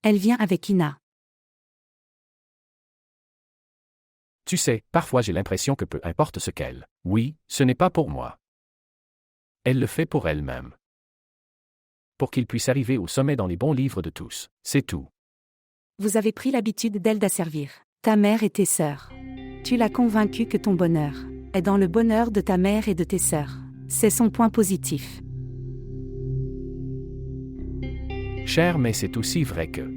Elle vient avec Ina. Tu sais, parfois j'ai l'impression que peu importe ce qu'elle, oui, ce n'est pas pour moi. Elle le fait pour elle-même. Pour qu'il puisse arriver au sommet dans les bons livres de tous, c'est tout. Vous avez pris l'habitude d'elle d'asservir ta mère et tes sœurs. Tu l'as convaincue que ton bonheur est dans le bonheur de ta mère et de tes sœurs. C'est son point positif. Cher, mais c'est aussi vrai que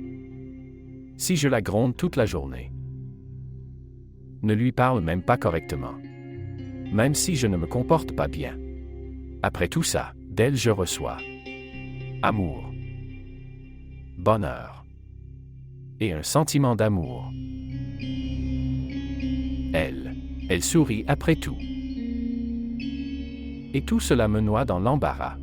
si je la gronde toute la journée, ne lui parle même pas correctement, même si je ne me comporte pas bien, après tout ça, d'elle je reçois amour, bonheur et un sentiment d'amour. Elle sourit après tout. Et tout cela me noie dans l'embarras.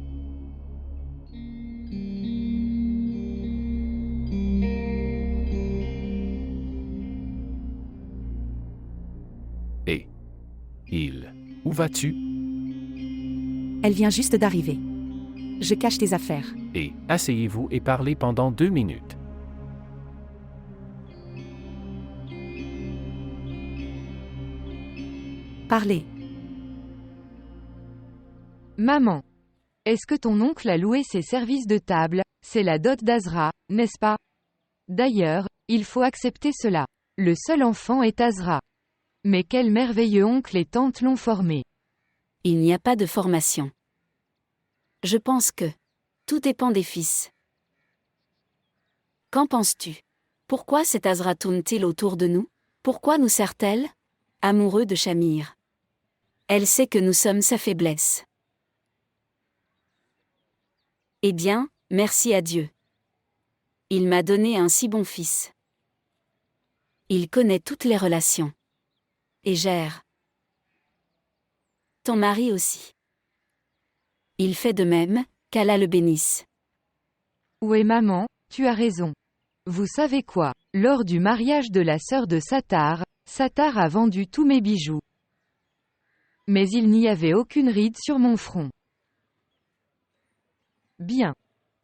Et où vas-tu? Elle vient juste d'arriver. Je cache tes affaires. Et asseyez-vous et parlez pendant 2 minutes. Parlez. Maman. Est-ce que ton oncle a loué ses services de table? C'est la dot d'Azra, n'est-ce pas? D'ailleurs, il faut accepter cela. Le seul enfant est Azra. Mais quel merveilleux oncle et tante l'ont formé. Il n'y a pas de formation. Je pense que tout dépend des fils. Qu'en penses-tu? Pourquoi cet Azra tourne-t-il autour de nous? Pourquoi nous sert-elle? Amoureux de Shamir. Elle sait que nous sommes sa faiblesse. Eh bien, merci à Dieu. Il m'a donné un si bon fils. Il connaît toutes les relations. Et gère. Ton mari aussi. Il fait de même, qu'Allah le bénisse. Ouais maman, tu as raison. Vous savez quoi? Lors du mariage de la sœur de Sattar a vendu tous mes bijoux. Mais il n'y avait aucune ride sur mon front. Bien.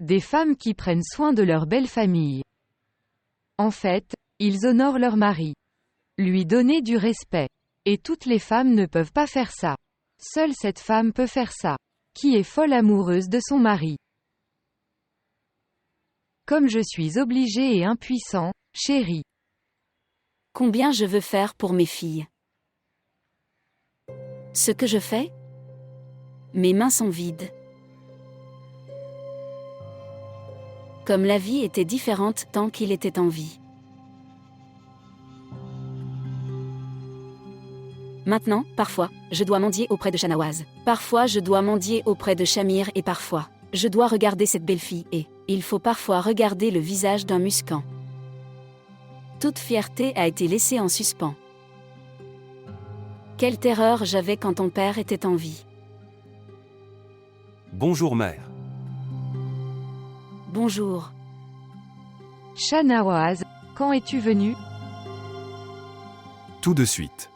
Des femmes qui prennent soin de leur belle famille. En fait, ils honorent leur mari. Lui donner du respect. Et toutes les femmes ne peuvent pas faire ça. Seule cette femme peut faire ça. Qui est folle amoureuse de son mari. Comme je suis obligé et impuissant, chérie. Combien je veux faire pour mes filles? Ce que je fais? Mes mains sont vides. Comme la vie était différente tant qu'il était en vie. Maintenant, parfois, je dois mendier auprès de Shanawaz. Parfois je dois mendier auprès de Shamir et parfois, je dois regarder cette belle fille et, il faut parfois regarder le visage d'un muscan. Toute fierté a été laissée en suspens. Quelle terreur j'avais quand ton père était en vie. Bonjour mère. Bonjour. Shanawaz, quand es-tu venue? Tout de suite.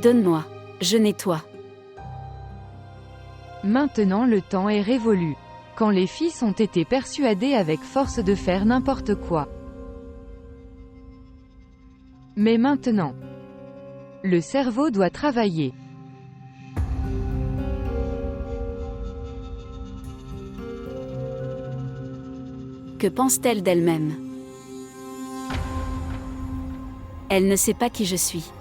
Donne-moi. Je nettoie. Maintenant le temps est révolu. Quand les fils ont été persuadés avec force de faire n'importe quoi. Mais maintenant, le cerveau doit travailler. Que pense-t-elle d'elle-même? Elle ne sait pas qui je suis.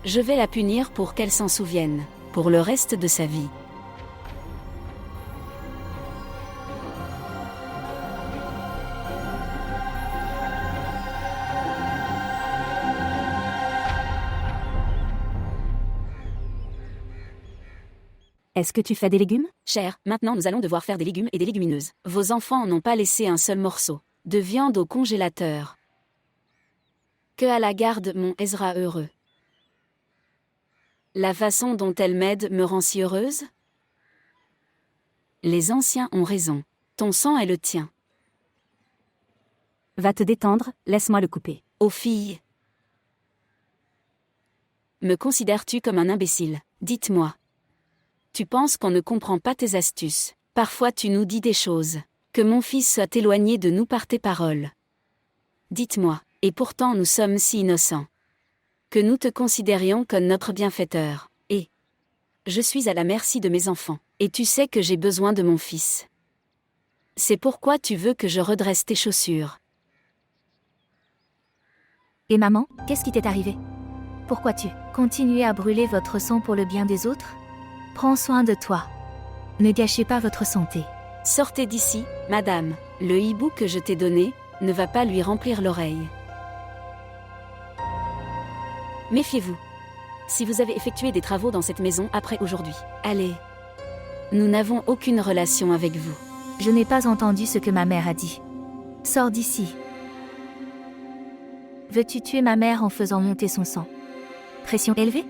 Je vais la punir pour qu'elle s'en souvienne, pour le reste de sa vie. Est-ce que tu fais des légumes? Cher, maintenant nous allons devoir faire des légumes et des légumineuses. Vos enfants n'ont pas laissé un seul morceau de viande au congélateur. Que Allah garde mon Ezra heureux. La façon dont elle m'aide me rend si heureuse? Les anciens ont raison. Ton sang est le tien. Va te détendre, laisse-moi le couper. Ô fille, Me considères-tu comme un imbécile? Dites-moi. Tu penses qu'on ne comprend pas tes astuces. Parfois tu nous dis des choses. Que mon fils soit éloigné de nous par tes paroles. Dites-moi, et pourtant nous sommes si innocents. Que nous te considérions comme notre bienfaiteur. Et je suis à la merci de mes enfants. Et tu sais que j'ai besoin de mon fils. C'est pourquoi tu veux que je redresse tes chaussures. Et maman, qu'est-ce qui t'est arrivé? Pourquoi tu continuez à brûler votre sang pour le bien des autres? Prends soin de toi. Ne gâchez pas votre santé. Sortez d'ici, madame. Le hibou que je t'ai donné ne va pas lui remplir l'oreille. Méfiez-vous. Si vous avez effectué des travaux dans cette maison après aujourd'hui, allez. Nous n'avons aucune relation avec vous. Je n'ai pas entendu ce que ma mère a dit. Sors d'ici. Veux-tu tuer ma mère en faisant monter son sang? Pression élevée?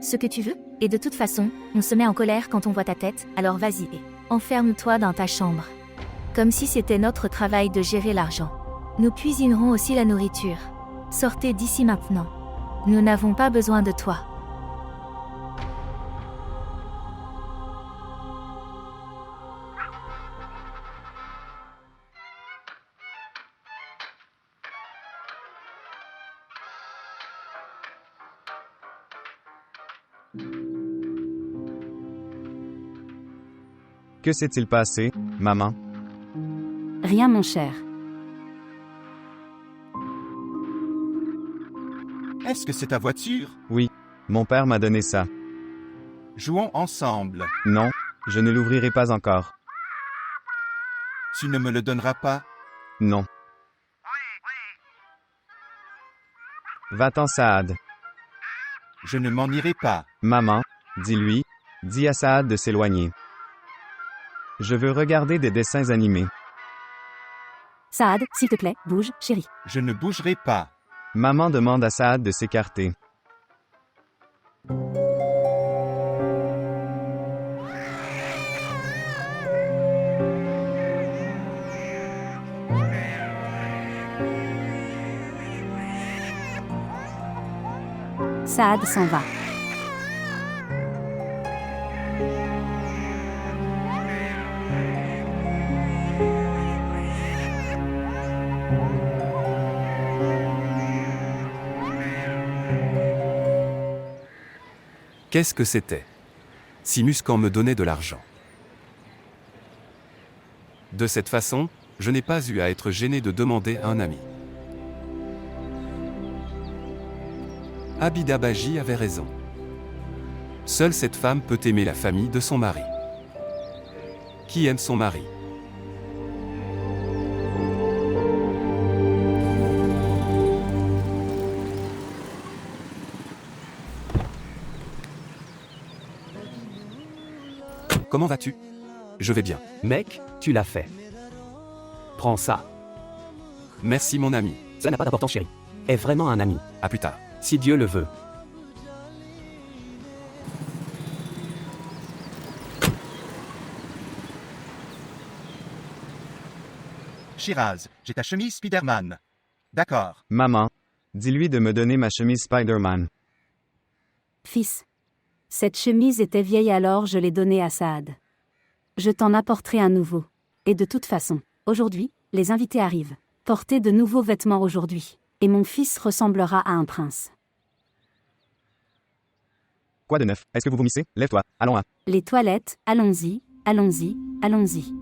Ce que tu veux? Et de toute façon, on se met en colère quand on voit ta tête, alors vas-y et enferme-toi dans ta chambre. Comme si c'était notre travail de gérer l'argent. Nous cuisinerons aussi la nourriture. Sortez d'ici maintenant. Nous n'avons pas besoin de toi. Que s'est-il passé, maman? Rien mon cher. Est-ce que c'est ta voiture? Oui, mon père m'a donné ça. Jouons ensemble. Non, je ne l'ouvrirai pas encore. Tu ne me le donneras pas? Non. Va-t'en, Saad. Je ne m'en irai pas. Maman, dis-lui, dis à Saad de s'éloigner. Je veux regarder des dessins animés. Saad, s'il te plaît, bouge, chérie. Je ne bougerai pas. Maman demande à Saad de s'écarter. Saad s'en va. Qu'est-ce que c'était? Si Muscan me donnait de l'argent. De cette façon, je n'ai pas eu à être gêné de demander à un ami. Abidabaji avait raison. Seule cette femme peut aimer la famille de son mari. Qui aime son mari? Comment vas-tu? Je vais bien. Mec, tu l'as fait. Prends ça. Merci mon ami. Ça n'a pas d'importance chérie. Est vraiment un ami. À plus tard. Si Dieu le veut. Shiraz, j'ai ta chemise Spider-Man. D'accord. Maman, dis-lui de me donner ma chemise Spider-Man. Fils. Cette chemise était vieille alors je l'ai donnée à Saad. Je t'en apporterai un nouveau. Et de toute façon, aujourd'hui, les invités arrivent. Portez de nouveaux vêtements aujourd'hui. Et mon fils ressemblera à un prince. Quoi de neuf? Est-ce que vous vomissez? Lève-toi, allons à. Les toilettes, allons-y, allons-y, allons-y.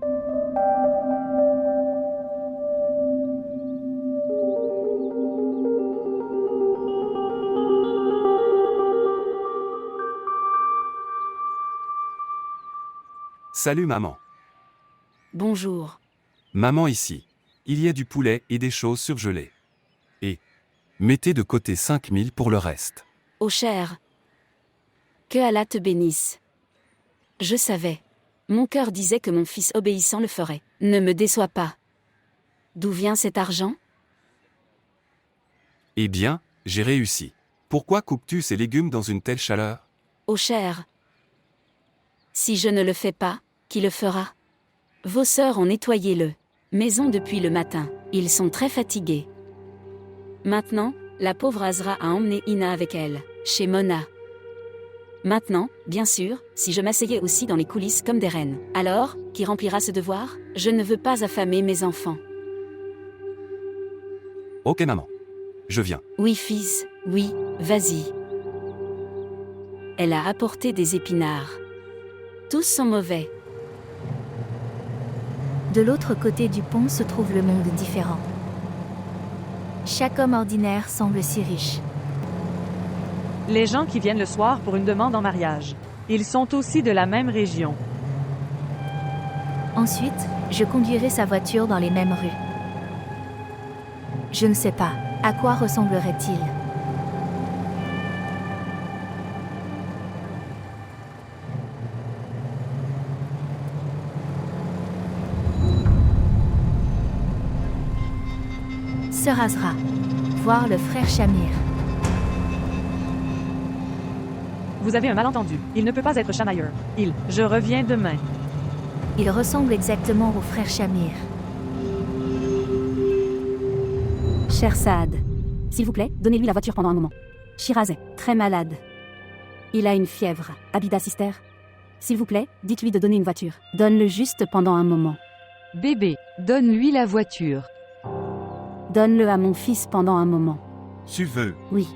Salut maman. Bonjour. Maman ici. Il y a du poulet et des choses surgelées. Et mettez de côté 5000 pour le reste. Ô cher. Que Allah te bénisse. Je savais. Mon cœur disait que mon fils obéissant le ferait. Ne me déçois pas. D'où vient cet argent? Eh bien, j'ai réussi. Pourquoi coupes-tu ces légumes dans une telle chaleur? Ô cher. Si je ne le fais pas, qui le fera? Vos sœurs ont nettoyé le maison depuis le matin. Ils sont très fatigués. Maintenant, la pauvre Azra a emmené Ina avec elle. chez Mona. Maintenant, bien sûr, si je m'asseyais aussi dans les coulisses comme des reines, alors, qui remplira ce devoir? Je ne veux pas affamer mes enfants. Ok maman. Je viens. Oui fils, oui, vas-y. Elle a apporté des épinards. Tous sont mauvais. De l'autre côté du pont se trouve le monde différent. Chaque homme ordinaire semble si riche. Les gens qui viennent le soir pour une demande en mariage. Ils sont aussi de la même région. Ensuite, je conduirai sa voiture dans les mêmes rues. Je ne sais pas, à quoi ressemblerait-il? Sœur Azra. Voir le frère Shamir. Vous avez un malentendu. Il ne peut pas être chamailleur. Je reviens demain. Il ressemble exactement au frère Shamir. Cher Saad, s'il vous plaît, donnez-lui la voiture pendant un moment. Shiraz est très malade. Il a une fièvre. Abida Sister, s'il vous plaît, dites-lui de donner une voiture. Donne-le juste pendant un moment. Bébé, donne-lui la voiture. Donne-le à mon fils pendant un moment. Tu veux. Oui.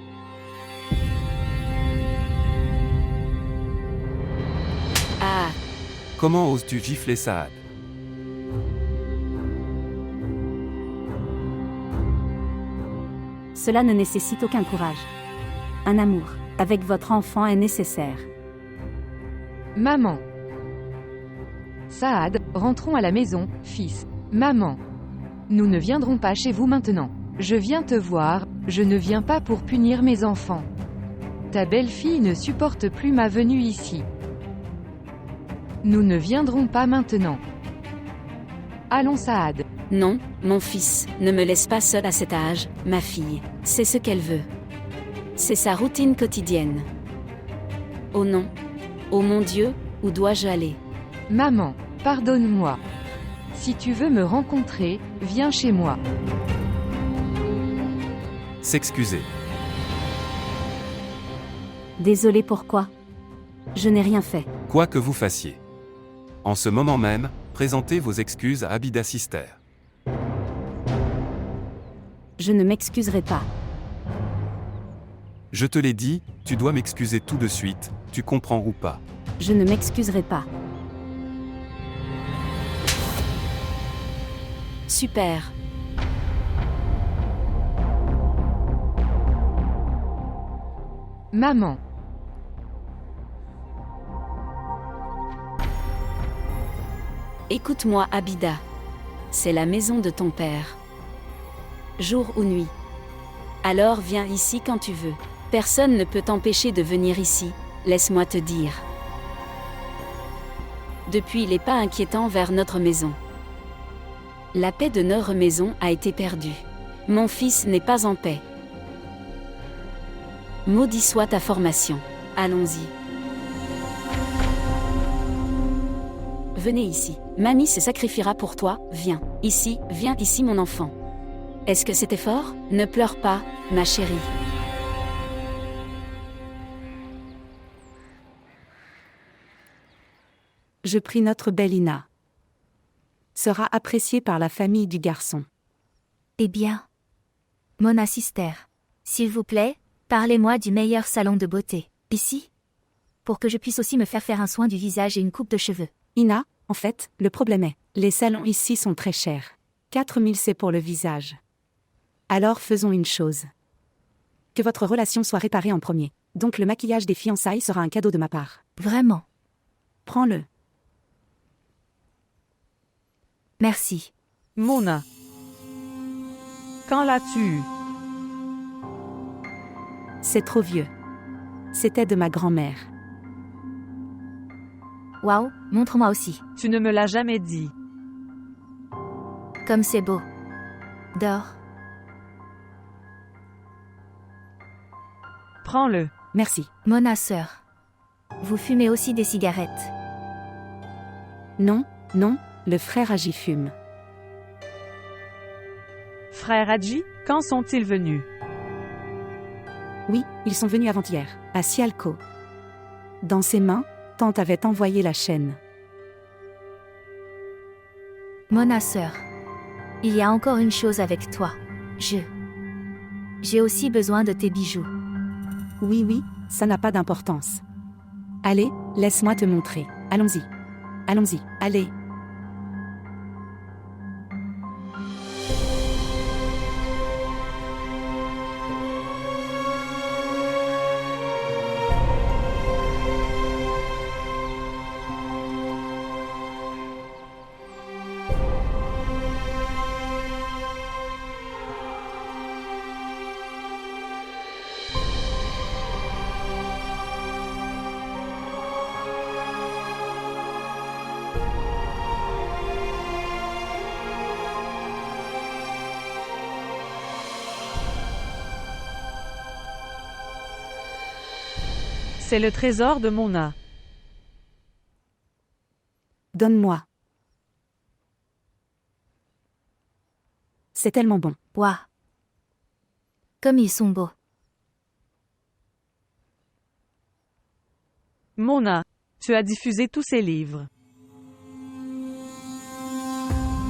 Ah, Comment oses-tu gifler Saad? Cela ne nécessite aucun courage. Un amour, avec votre enfant est nécessaire. Maman. Saad, rentrons à la maison, fils. Maman. Nous ne viendrons pas chez vous maintenant. Je viens te voir, je ne viens pas pour punir mes enfants. Ta belle-fille ne supporte plus ma venue ici. Nous ne viendrons pas maintenant. Allons Saad. non, mon fils, ne me laisse pas seul à cet âge, ma fille. C'est ce qu'elle veut. C'est sa routine quotidienne. Oh non. Oh mon Dieu, où dois-je aller? Maman, pardonne-moi. Si tu veux me rencontrer, viens chez moi. S'excuser. Désolé pourquoi? Je n'ai rien fait. Quoi que vous fassiez. En ce moment même, présentez vos excuses à Abida Sister. Je ne m'excuserai pas. Je te l'ai dit, tu dois m'excuser tout de suite, tu comprends ou pas? Je ne m'excuserai pas. Super. Maman. Écoute-moi, Abida. C'est la maison de ton père. Jour ou nuit. Alors viens ici quand tu veux. Personne ne peut t'empêcher de venir ici, laisse-moi te dire. Depuis les pas inquiétants vers notre maison. La paix de notre maison a été perdue. Mon fils n'est pas en paix. Maudit soit ta formation. Allons-y. Venez ici. Mamie se sacrifiera pour toi, viens ici mon enfant. Est-ce que c'était fort? Ne pleure pas, ma chérie. Je prie notre belle Ina. Sera appréciée par la famille du garçon. Eh bien. Mona Sister. S'il vous plaît, parlez-moi du meilleur salon de beauté. Ici? Pour que je puisse aussi me faire un soin du visage et une coupe de cheveux. Ina, en fait, le problème est, les salons ici sont très chers. 4000 c'est pour le visage. Alors faisons une chose. Que votre relation soit réparée en premier. Donc le maquillage des fiançailles sera un cadeau de ma part. Vraiment. Prends-le. Merci. Mona. Quand l'as-tu eu? C'est trop vieux. C'était de ma grand-mère. Waouh, montre-moi aussi. Tu ne me l'as jamais dit. Comme c'est beau. Dors. Prends-le. Merci. Mona sœur. Vous fumez aussi des cigarettes? Non, non, le frère Agi fume. Frère Hadji, quand sont-ils venus? Oui, ils sont venus avant-hier, à Sialco. Dans ses mains, tante avait envoyé la chaîne. Mona sœur. Il y a encore une chose avec toi. J'ai aussi besoin de tes bijoux. Oui, ça n'a pas d'importance. Allez, laisse-moi te montrer. Allons-y. Allons-y, allez. C'est le trésor de Mona. Donne-moi. C'est tellement bon. Waouh. Comme ils sont beaux. Mona, tu as diffusé tous ces livres.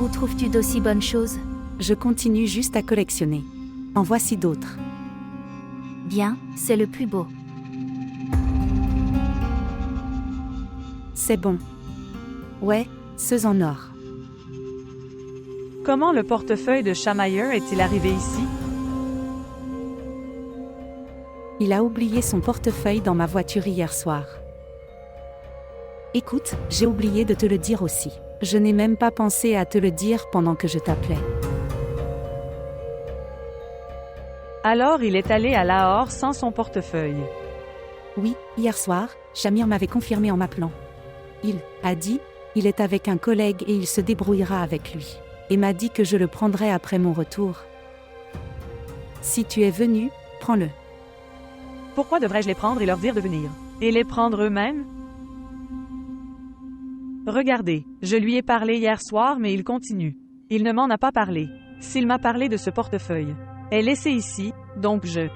Où trouves-tu d'aussi bonnes choses? Je continue juste à collectionner. En voici d'autres. Bien, c'est le plus beau. C'est bon. Ouais, ceux en or. Comment le portefeuille de Chamayer est-il arrivé ici? Il a oublié son portefeuille dans ma voiture hier soir. Écoute, j'ai oublié de te le dire aussi. Je n'ai même pas pensé à te le dire pendant que je t'appelais. Alors il est allé à Lahore sans son portefeuille. Oui, hier soir, Shamir m'avait confirmé en m'appelant. Il a dit, il est avec un collègue et il se débrouillera avec lui. Et m'a dit que je le prendrai après mon retour. Si tu es venu, prends-le. Pourquoi devrais-je les prendre et leur dire de venir? Et les prendre eux-mêmes? Regardez, je lui ai parlé hier soir mais il continue. Il ne m'en a pas parlé. S'il m'a parlé de ce portefeuille, est laissé ici, donc je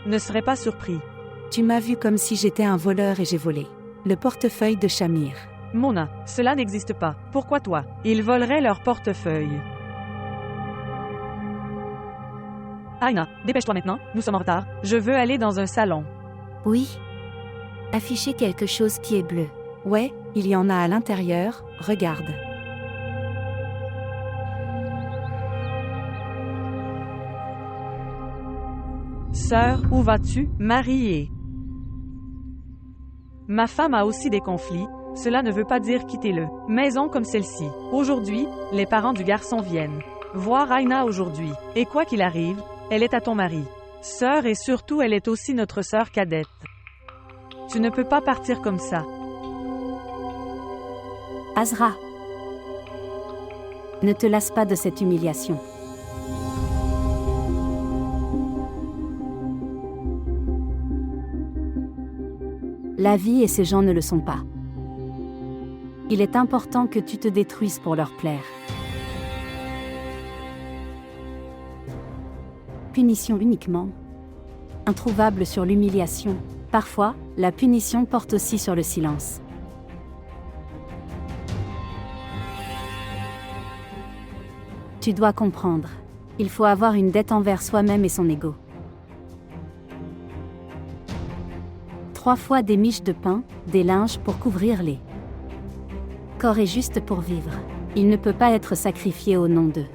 ne serais pas surpris. Tu m'as vu comme si j'étais un voleur et j'ai volé. Le portefeuille de Shamir. Mona, cela n'existe pas. Pourquoi toi? Ils voleraient leur portefeuille. Aina, dépêche-toi maintenant, nous sommes en retard. Je veux aller dans un salon. Oui. Afficher quelque chose qui est bleu. Ouais, il y en a à l'intérieur, regarde. Sœur, où vas-tu? Mariée. Ma femme a aussi des conflits, cela ne veut pas dire quitter-le. Maison comme celle-ci. Aujourd'hui, les parents du garçon viennent voir Aina aujourd'hui. Et quoi qu'il arrive, elle est à ton mari. Sœur et surtout elle est aussi notre sœur cadette. Tu ne peux pas partir comme ça. Azra. Ne te lasse pas de cette humiliation. La vie et ces gens ne le sont pas. Il est important que tu te détruises pour leur plaire. Punition uniquement. Introuvable sur l'humiliation. Parfois, la punition porte aussi sur le silence. Tu dois comprendre. Il faut avoir une dette envers soi-même et son ego. 3 fois des miches de pain, des linges pour couvrir les corps est juste pour vivre. Il ne peut pas être sacrifié au nom d'eux.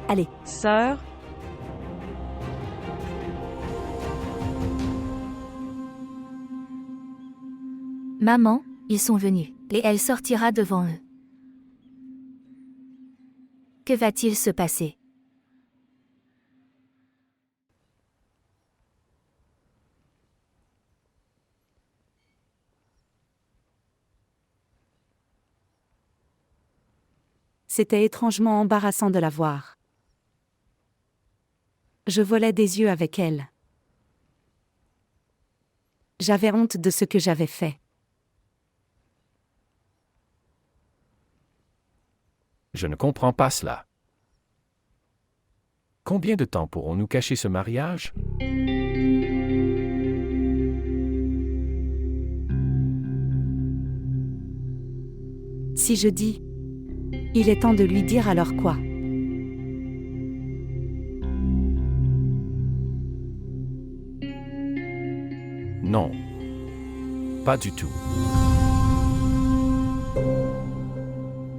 Allez. Sœur. Maman, ils sont venus, et elle sortira devant eux. Que va-t-il se passer? C'était étrangement embarrassant de la voir. Je volais des yeux avec elle. J'avais honte de ce que j'avais fait. Je ne comprends pas cela. Combien de temps pourrons-nous cacher ce mariage? Si je dis, il est temps de lui dire alors quoi? Non. Pas du tout.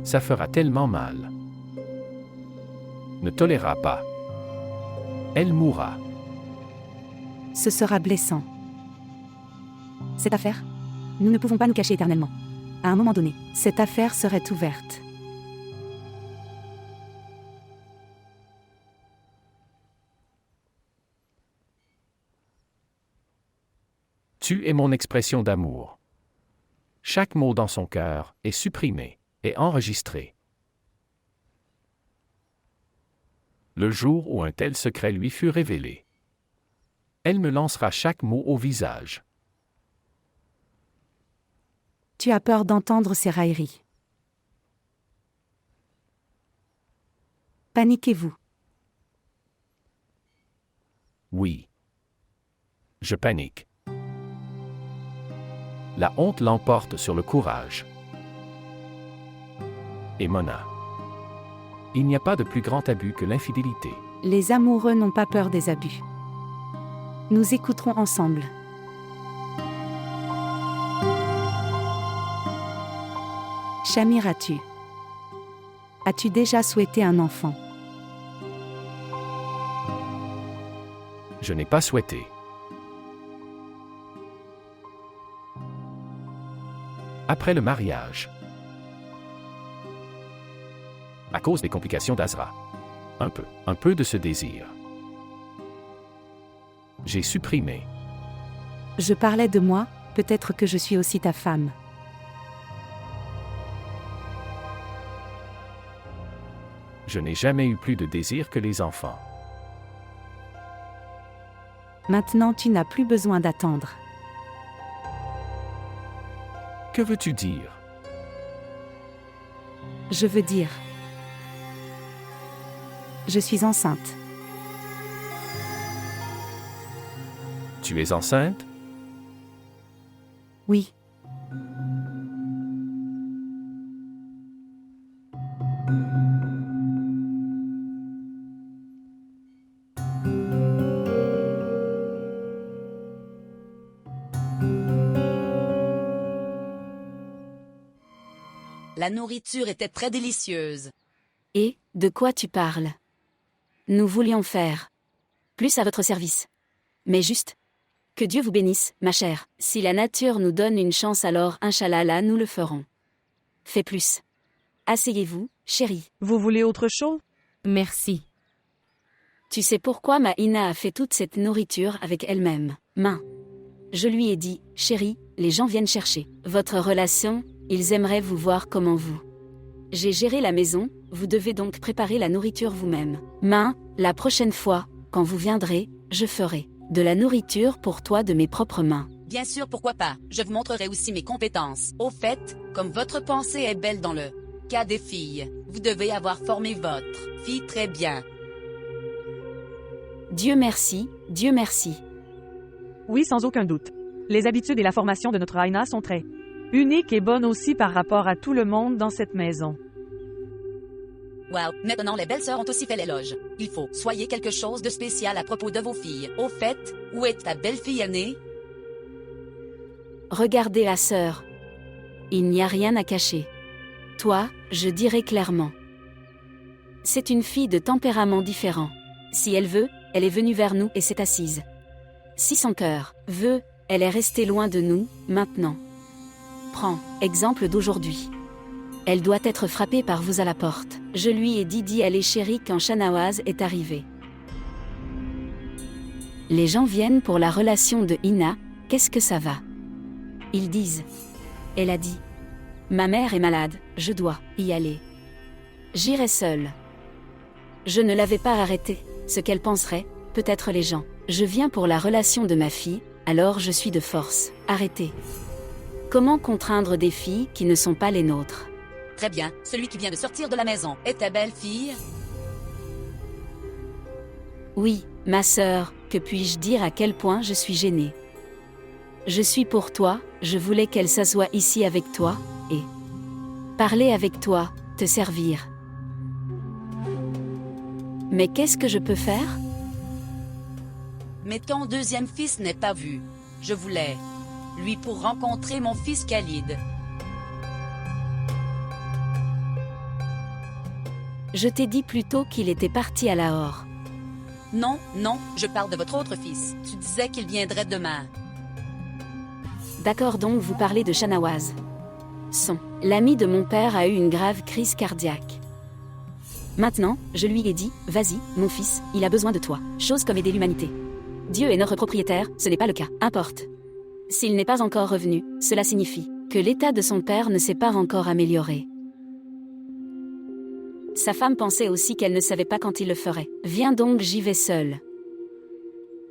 Ça fera tellement mal. Ne tolérera pas. Elle mourra. Ce sera blessant. Cette affaire, nous ne pouvons pas nous cacher éternellement. À un moment donné, cette affaire serait ouverte. Tu es mon expression d'amour. Chaque mot dans son cœur est supprimé et enregistré. Le jour où un tel secret lui fut révélé, elle me lancera chaque mot au visage. Tu as peur d'entendre ces railleries. Paniquez-vous. Oui. Je panique. La honte l'emporte sur le courage. Et Mona. Il n'y a pas de plus grand abus que l'infidélité. Les amoureux n'ont pas peur des abus. Nous écouterons ensemble. Shamir, as-tu déjà souhaité un enfant? Je n'ai pas souhaité. Après le mariage. À cause des complications d'Azra. Un peu de ce désir. J'ai supprimé. Je parlais de moi, peut-être que je suis aussi ta femme. Je n'ai jamais eu plus de désir que les enfants. Maintenant tu n'as plus besoin d'attendre. Que veux-tu dire? Je veux dire... Je suis enceinte. Tu es enceinte? Oui. La nourriture était très délicieuse. Et, de quoi tu parles? Nous voulions faire plus à votre service. Mais juste, que Dieu vous bénisse, ma chère. Si la nature nous donne une chance, alors, Inch'Allah, nous le ferons. Fais plus. Asseyez-vous, chérie. Vous voulez autre chose? Merci. Tu sais pourquoi Maïna a fait toute cette nourriture avec elle-même? Je lui ai dit, chérie, les gens viennent chercher votre relation, ils aimeraient vous voir comment vous. J'ai géré la maison, vous devez donc préparer la nourriture vous-même. La prochaine fois, quand vous viendrez, je ferai de la nourriture pour toi de mes propres mains. Bien sûr, pourquoi pas. Je vous montrerai aussi mes compétences. Au fait, comme votre pensée est belle dans le cas des filles, vous devez avoir formé votre fille très bien. Dieu merci, Dieu merci. Oui, sans aucun doute. Les habitudes et la formation de notre Aina sont très uniques et bonnes aussi par rapport à tout le monde dans cette maison. Wow, maintenant les belles-sœurs ont aussi fait l'éloge. Il faut soyez quelque chose de spécial à propos de vos filles. Au fait, où est ta belle-fille aînée? Regardez la sœur. Il n'y a rien à cacher. Toi, je dirais clairement. C'est une fille de tempérament différent. Si elle veut, elle est venue vers nous et s'est assise. Si son cœur veut, elle est restée loin de nous, maintenant. Prends, exemple d'aujourd'hui. Elle doit être frappée par vous à la porte. Je lui ai dit elle est chérie quand Shanawaz est arrivé. Les gens viennent pour la relation de Ina, qu'est-ce que ça va? Ils disent. Elle a dit. Ma mère est malade, je dois y aller. J'irai seule. Je ne l'avais pas arrêtée, ce qu'elle penserait, peut-être les gens. Je viens pour la relation de ma fille, alors je suis de force. Arrêtez. Comment contraindre des filles qui ne sont pas les nôtres? Très bien, celui qui vient de sortir de la maison est ta belle-fille? Oui, ma sœur, que puis-je dire à quel point je suis gênée? Je suis pour toi, je voulais qu'elle s'assoie ici avec toi, et parler avec toi, te servir. Mais qu'est-ce que je peux faire? Mais ton deuxième fils n'est pas vu. Je voulais lui pour rencontrer mon fils Khalid. Je t'ai dit plutôt qu'il était parti à Lahore. Non, non, je parle de votre autre fils. Tu disais qu'il viendrait demain. D'accord, donc vous parlez de Shahnawaz. L'ami de mon père a eu une grave crise cardiaque. Maintenant, je lui ai dit, vas-y, mon fils, il a besoin de toi. Chose comme aider l'humanité. Dieu est notre propriétaire, ce n'est pas le cas. Importe. S'il n'est pas encore revenu, cela signifie que l'état de son père ne s'est pas encore amélioré. Sa femme pensait aussi qu'elle ne savait pas quand il le ferait. Viens donc, j'y vais seule.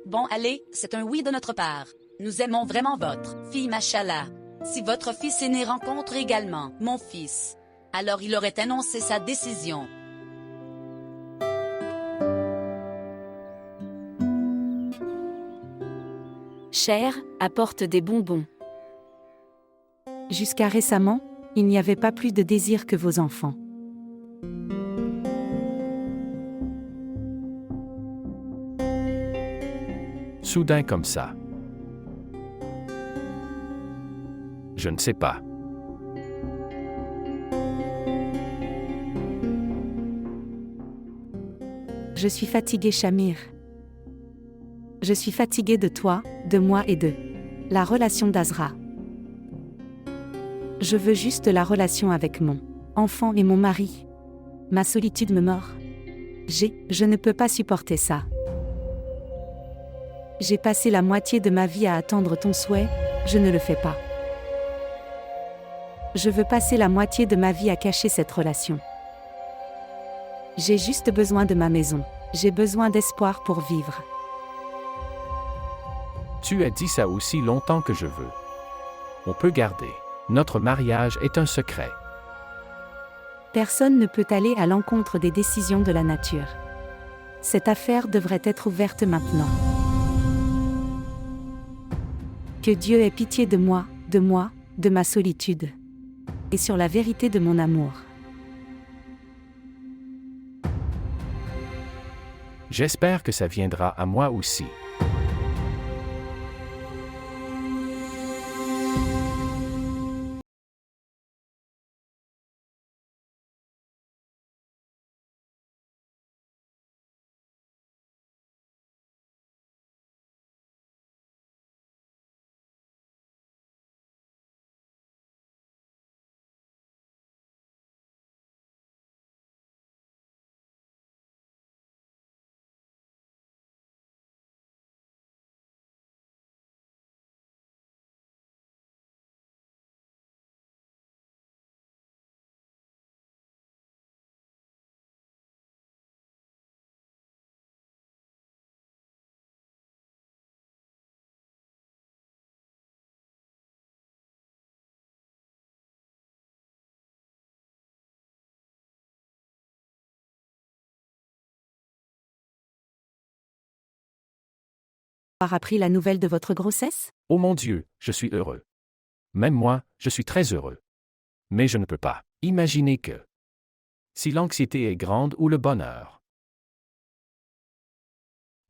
Bon, allez, c'est un oui de notre part. Nous aimons vraiment votre fille, machallah. Si votre fils aîné rencontre également mon fils, alors il aurait annoncé sa décision. Cher, apporte des bonbons. Jusqu'à récemment, il n'y avait pas plus de désir que vos enfants. Soudain comme ça. Je ne sais pas. Je suis fatiguée, Shamir. Je suis fatiguée de toi, de moi et de la relation d'Azra. Je veux juste la relation avec mon enfant et mon mari. Ma solitude me mord. Je ne peux pas supporter ça. J'ai passé la moitié de ma vie à attendre ton souhait, je ne le fais pas. Je veux passer la moitié de ma vie à cacher cette relation. J'ai juste besoin de ma maison. J'ai besoin d'espoir pour vivre. Tu as dit ça aussi longtemps que je veux. On peut garder. Notre mariage est un secret. Personne ne peut aller à l'encontre des décisions de la nature. Cette affaire devrait être ouverte maintenant. Que Dieu ait pitié de moi, de ma solitude. Et sur la vérité de mon amour. J'espère que ça viendra à moi aussi. Avoir appris la nouvelle de votre grossesse? Oh mon Dieu, je suis heureux. Même moi, je suis très heureux. Mais je ne peux pas imaginer que si l'anxiété est grande ou le bonheur.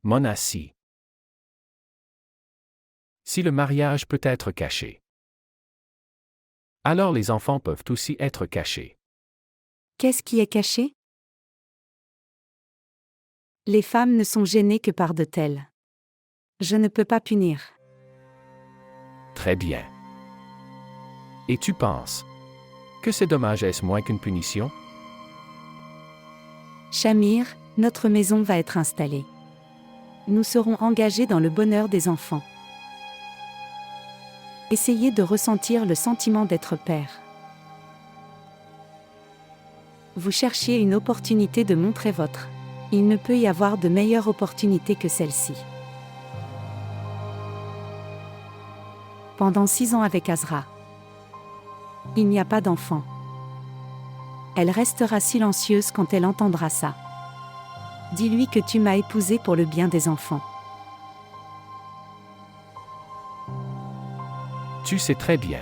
Monassi. Si le mariage peut être caché, alors les enfants peuvent aussi être cachés. Qu'est-ce qui est caché? Les femmes ne sont gênées que par de telles. Je ne peux pas punir. Très bien. Et tu penses que ces dommages est-ce moins qu'une punition? Shamir, notre maison va être installée. Nous serons engagés dans le bonheur des enfants. Essayez de ressentir le sentiment d'être père. Vous cherchiez une opportunité de montrer votre. Il ne peut y avoir de meilleure opportunité que celle-ci. Pendant 6 ans avec Azra. Il n'y a pas d'enfant. Elle restera silencieuse quand elle entendra ça. Dis-lui que tu m'as épousé pour le bien des enfants. Tu sais très bien.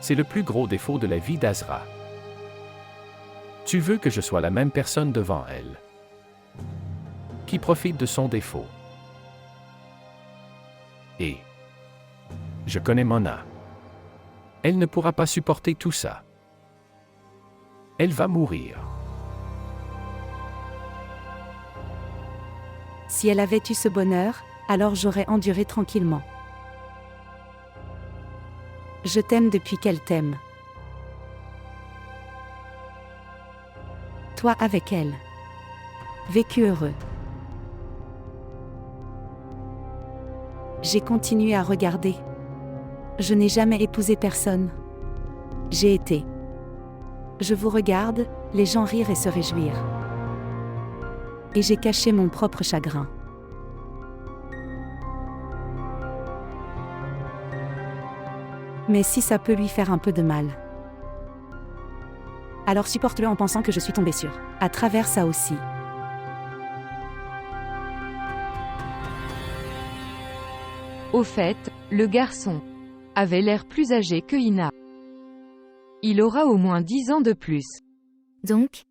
C'est le plus gros défaut de la vie d'Azra. Tu veux que je sois la même personne devant elle, qui profite de son défaut. Et je connais Mona. Elle ne pourra pas supporter tout ça. Elle va mourir. Si elle avait eu ce bonheur, alors j'aurais enduré tranquillement. Je t'aime depuis qu'elle t'aime. Toi avec elle. Vécu heureux. J'ai continué à regarder. Je n'ai jamais épousé personne. J'ai été. Je vous regarde, les gens rire et se réjouir. Et j'ai caché mon propre chagrin. Mais si ça peut lui faire un peu de mal, alors supporte-le en pensant que je suis tombée sur. À travers ça aussi. Au fait, le garçon avait l'air plus âgé que Ina. Il aura au moins 10 ans de plus. Donc,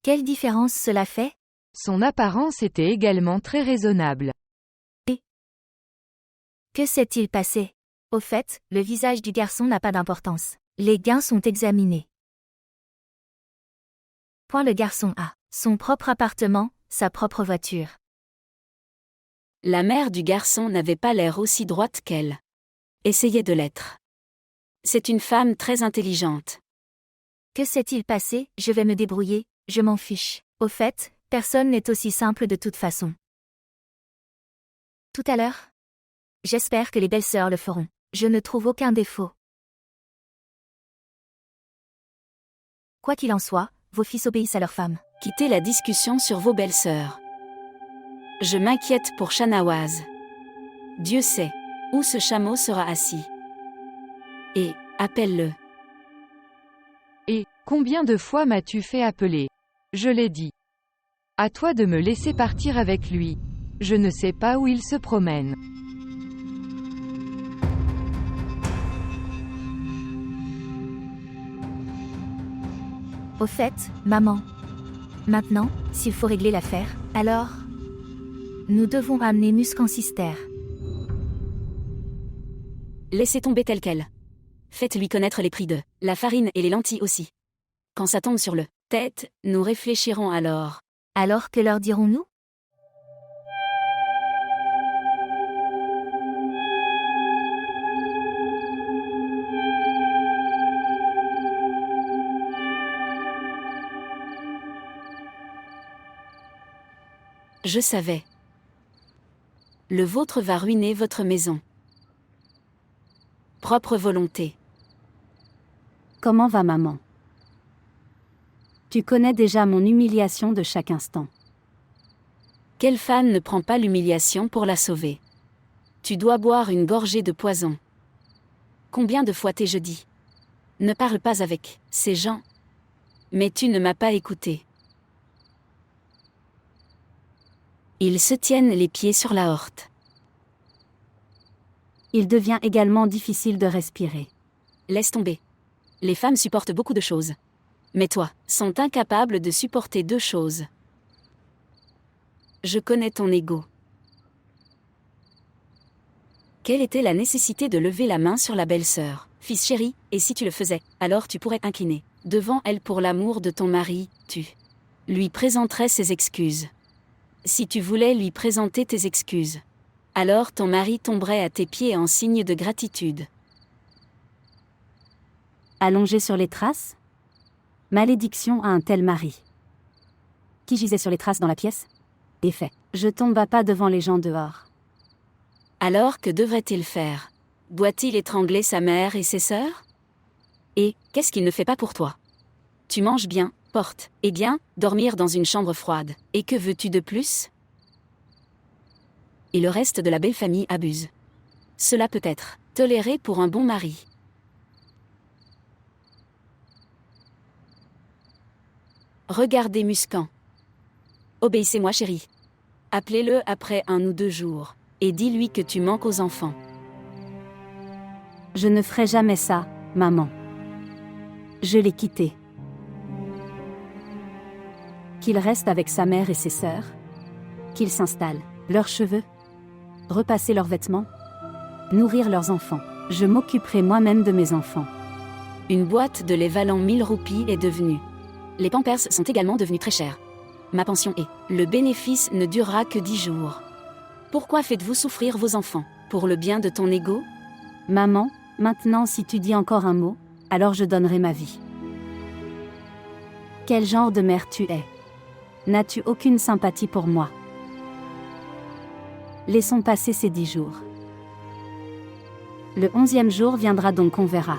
quelle différence cela fait? Son apparence était également très raisonnable. Et que s'est-il passé? Au fait, le visage du garçon n'a pas d'importance. Les gains sont examinés. Le garçon a son propre appartement, sa propre voiture. La mère du garçon n'avait pas l'air aussi droite qu'elle. Essayait de l'être. C'est une femme très intelligente. Que s'est-il passé? Je vais me débrouiller, je m'en fiche. Au fait, personne n'est aussi simple de toute façon. Tout à l'heure? J'espère que les belles-sœurs le feront. Je ne trouve aucun défaut. Quoi qu'il en soit, vos fils obéissent à leurs femmes. Quittez la discussion sur vos belles-sœurs. Je m'inquiète pour Shanawaz. Dieu sait où ce chameau sera assis. Et, appelle-le. Et, combien de fois m'as-tu fait appeler? Je l'ai dit. À toi de me laisser partir avec lui. Je ne sais pas où il se promène. Au fait, maman. Maintenant, s'il faut régler l'affaire, alors... Nous devons amener Musc en Cister. Laissez tomber tel quel. Faites-lui connaître les prix de la farine et les lentilles aussi. Quand ça tombe sur le tête, nous réfléchirons alors. Alors que leur dirons-nous? Je savais. Le vôtre va ruiner votre maison. Propre volonté. Comment va maman? Tu connais déjà mon humiliation de chaque instant. Quelle femme ne prend pas l'humiliation pour la sauver? Tu dois boire une gorgée de poison. Combien de fois t'ai-je dit? Ne parle pas avec ces gens. Mais tu ne m'as pas écouté. Ils se tiennent les pieds sur la horte. Il devient également difficile de respirer. Laisse tomber. Les femmes supportent beaucoup de choses. Mais toi, sont incapables de supporter 2 choses. Je connais ton ego. Quelle était la nécessité de lever la main sur la belle-sœur, fils chéri, et si tu le faisais, alors tu pourrais t'incliner devant elle pour l'amour de ton mari, tu lui présenterais ses excuses. Si tu voulais lui présenter tes excuses, alors ton mari tomberait à tes pieds en signe de gratitude. Allongé sur les traces? Malédiction à un tel mari. Qui gisait sur les traces dans la pièce? Effet. Je tombe pas devant les gens dehors. Alors que devrait-il faire? Doit-il étrangler sa mère et ses sœurs? Et, qu'est-ce qu'il ne fait pas pour toi? Tu manges bien, portes, et bien, dormir dans une chambre froide. Et que veux-tu de plus? Et le reste de la belle famille abuse. Cela peut être toléré pour un bon mari. Regardez Muscan. Obéissez-moi, chérie. Appelez-le après 1 ou 2 jours. Et dis-lui que tu manques aux enfants. Je ne ferai jamais ça, maman. Je l'ai quitté. Qu'il reste avec sa mère et ses sœurs. Qu'ils s'installent. Leurs cheveux. Repasser leurs vêtements. Nourrir leurs enfants. Je m'occuperai moi-même de mes enfants. Une boîte de lait valant 1000 roupies est devenue. Les Pampers sont également devenus très chers. Ma pension est. Le bénéfice ne durera que 10 jours. Pourquoi faites-vous souffrir vos enfants? Pour le bien de ton ego? Maman, maintenant si tu dis encore un mot, alors je donnerai ma vie. Quel genre de mère tu es? N'as-tu aucune sympathie pour moi? Laissons passer ces 10 jours. Le 11e jour viendra donc on verra.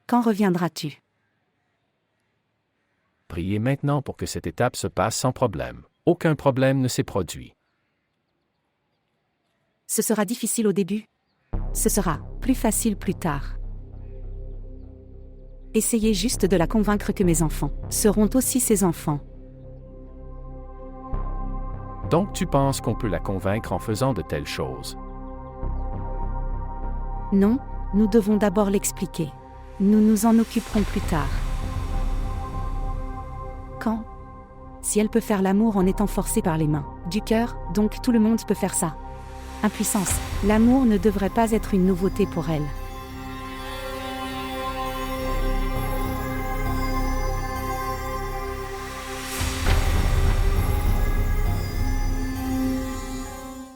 Quand reviendras-tu? Priez maintenant pour que cette étape se passe sans problème. Aucun problème ne s'est produit. Ce sera difficile au début. Ce sera plus facile plus tard. Essayez juste de la convaincre que mes enfants seront aussi ses enfants. Donc tu penses qu'on peut la convaincre en faisant de telles choses? Non, nous devons d'abord l'expliquer. Nous nous en occuperons plus tard. Quand? Si elle peut faire l'amour en étant forcée par les mains du cœur, donc tout le monde peut faire ça. Impuissance. L'amour ne devrait pas être une nouveauté pour elle.